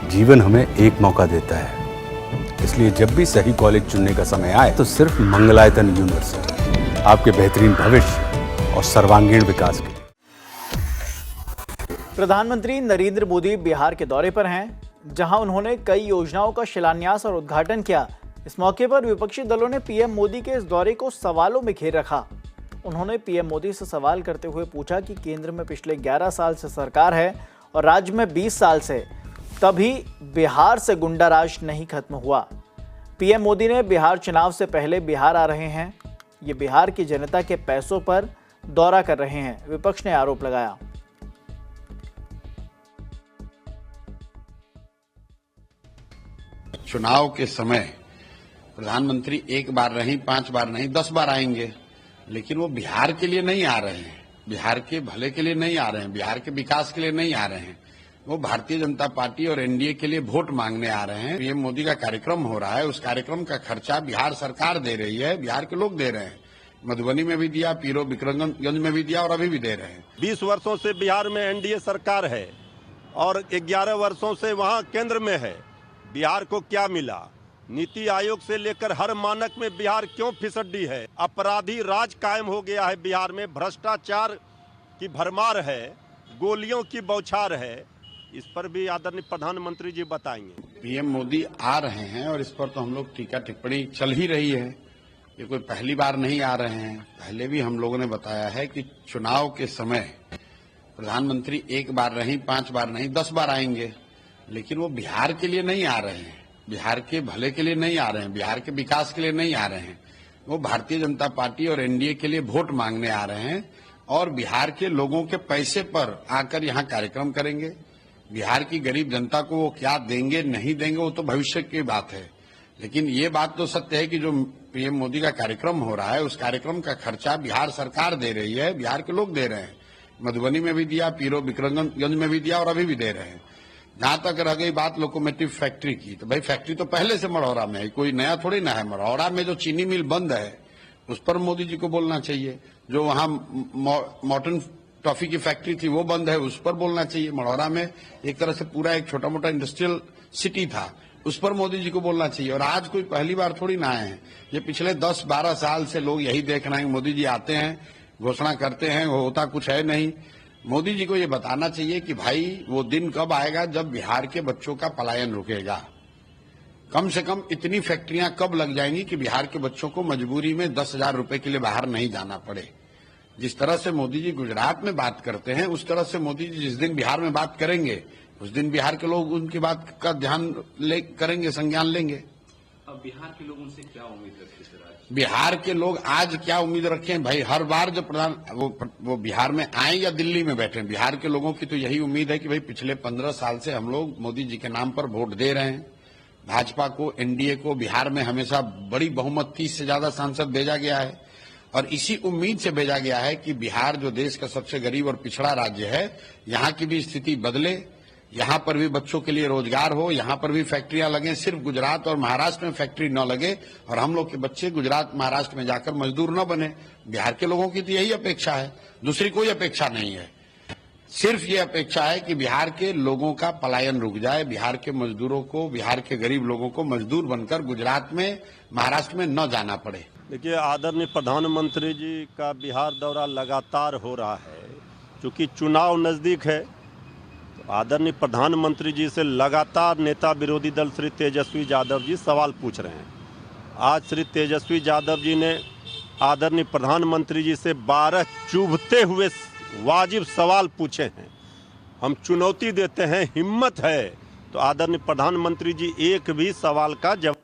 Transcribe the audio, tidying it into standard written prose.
जीवन हमें एक मौका देता है, इसलिए जब भी सही कॉलेज चुनने का समय आए तो सिर्फ मंगलायतन यूनिवर्सिटी आपके बेहतरीन भविष्य और सर्वांगीण विकास के लिए। प्रधानमंत्री नरेंद्र मोदी बिहार के दौरे पर हैं, जहां उन्होंने कई योजनाओं का शिलान्यास और उद्घाटन किया। इस मौके पर विपक्षी दलों ने पीएम मोदी के इस दौरे को सवालों में घेर रखा। उन्होंने पीएम मोदी से सवाल करते हुए पूछा कि केंद्र में पिछले 11 साल से सरकार है और राज्य में 20 साल से, तभी बिहार से गुंडाराज नहीं खत्म हुआ। पीएम मोदी ने बिहार चुनाव से पहले बिहार आ रहे हैं, ये बिहार की जनता के पैसों पर दौरा कर रहे हैं, विपक्ष ने आरोप लगाया। चुनाव के समय प्रधानमंत्री एक बार नहीं, 5 बार नहीं, 10 बार आएंगे, लेकिन वो बिहार के लिए नहीं आ रहे हैं, बिहार के भले के लिए नहीं आ रहे हैं, बिहार के विकास के लिए नहीं आ रहे हैं। वो भारतीय जनता पार्टी और एनडीए के लिए वोट मांगने आ रहे हैं। पीएम मोदी का कार्यक्रम हो रहा है, उस कार्यक्रम का खर्चा बिहार सरकार दे रही है, बिहार के लोग दे रहे हैं। मधुबनी में भी दिया, पीरो विक्रमगंज में भी दिया और अभी भी दे रहे हैं। 20 वर्षों से बिहार में एनडीए सरकार है और 11 वर्षों से वहाँ केंद्र में है। बिहार को क्या मिला? नीति आयोग से लेकर हर मानक में बिहार क्यों फिसड्डी है? अपराधी राज कायम हो गया है बिहार में, भ्रष्टाचार की भरमार है, गोलियों की बौछार है। इस पर भी आदरणीय प्रधानमंत्री जी बताएंगे। पीएम मोदी आ रहे हैं और इस पर तो हम लोग टीका टिप्पणी चल ही रही है। ये कोई पहली बार नहीं आ रहे हैं, पहले भी हम लोगों ने बताया है कि चुनाव के समय प्रधानमंत्री एक बार नहीं, 5 बार नहीं, 10 बार आएंगे, लेकिन वो बिहार के लिए नहीं आ रहे हैं, बिहार के भले के लिए नहीं आ रहे हैं, बिहार के विकास के लिए नहीं आ रहे हैं। वो भारतीय जनता पार्टी और एनडीए के लिए वोट मांगने आ रहे हैं और बिहार के लोगों के पैसे पर आकर यहाँ कार्यक्रम करेंगे। बिहार की गरीब जनता को वो क्या देंगे नहीं देंगे वो तो भविष्य की बात है, लेकिन ये बात तो सत्य है कि जो पीएम मोदी का कार्यक्रम हो रहा है, उस कार्यक्रम का खर्चा बिहार सरकार दे रही है, बिहार के लोग दे रहे हैं। मधुबनी में भी दिया, पीरो विक्रमगंज में भी दिया और अभी भी दे रहे हैं। जहां तक रह गई बात लोकोमोटिव फैक्ट्री की, तो भाई फैक्ट्री तो पहले से मढ़ौरा में है, कोई नया थोड़ी ना है। मढ़ौरा में जो चीनी मिल बंद है उस पर मोदी जी को बोलना चाहिए। जो वहां मॉर्टन टॉफी की फैक्ट्री थी वो बंद है, उस पर बोलना चाहिए। मढ़ौरा में एक तरह से पूरा एक छोटा मोटा इंडस्ट्रियल सिटी था, उस पर मोदी जी को बोलना चाहिए। और आज कोई पहली बार थोड़ी ना आए हैं, ये पिछले 10-12 साल से लोग यही देख रहे हैं। मोदी जी आते हैं, घोषणा करते हैं, होता कुछ है नहीं। मोदी जी को ये बताना चाहिए कि भाई वो दिन कब आएगा जब बिहार के बच्चों का पलायन रुकेगा। कम से कम इतनी फैक्ट्रियां कब लग जाएंगी कि बिहार के बच्चों को मजबूरी में 10,000 रुपए के लिए बाहर नहीं जाना पड़े। जिस तरह से मोदी जी गुजरात में बात करते हैं, उस तरह से मोदी जी जिस दिन बिहार में बात करेंगे उस दिन बिहार के लोग उनकी बात का ध्यान करेंगे, संज्ञान लेंगे। अब बिहार के लोग उनसे क्या उम्मीद रखते हैं? बिहार के लोग आज क्या उम्मीद रखें भाई? हर बार जब वो बिहार में आए या दिल्ली में बैठे, बिहार के लोगों की तो यही उम्मीद है कि भाई पिछले 15 साल से हम लोग मोदी जी के नाम पर वोट दे रहे हैं। भाजपा को, एनडीए को बिहार में हमेशा बड़ी बहुमत, 30 से ज्यादा सांसद भेजा गया है और इसी उम्मीद से भेजा गया है कि बिहार जो देश का सबसे गरीब और पिछड़ा राज्य है, यहाँ की भी स्थिति बदले, यहाँ पर भी बच्चों के लिए रोजगार हो, यहाँ पर भी फैक्ट्रियां लगे, सिर्फ गुजरात और महाराष्ट्र में फैक्ट्री न लगे और हम लोग के बच्चे गुजरात महाराष्ट्र में जाकर मजदूर न बने। बिहार के लोगों की तो यही अपेक्षा है, दूसरी कोई अपेक्षा नहीं है। सिर्फ ये अपेक्षा है कि बिहार के लोगों का पलायन रुक जाए, बिहार के मजदूरों को, बिहार के गरीब लोगों को मजदूर बनकर गुजरात में, महाराष्ट्र में न जाना पड़े। देखिए, आदरणीय प्रधानमंत्री जी का बिहार दौरा लगातार हो रहा है, क्योंकि चुनाव नज़दीक है। आदरणीय प्रधानमंत्री जी से लगातार नेता विरोधी दल श्री तेजस्वी यादव जी सवाल पूछ रहे हैं। आज श्री तेजस्वी यादव जी ने आदरणीय प्रधानमंत्री जी से 12 चुभते हुए वाजिब सवाल पूछे हैं। हम चुनौती देते हैं, हिम्मत है तो आदरणीय प्रधानमंत्री जी एक भी सवाल का जवाब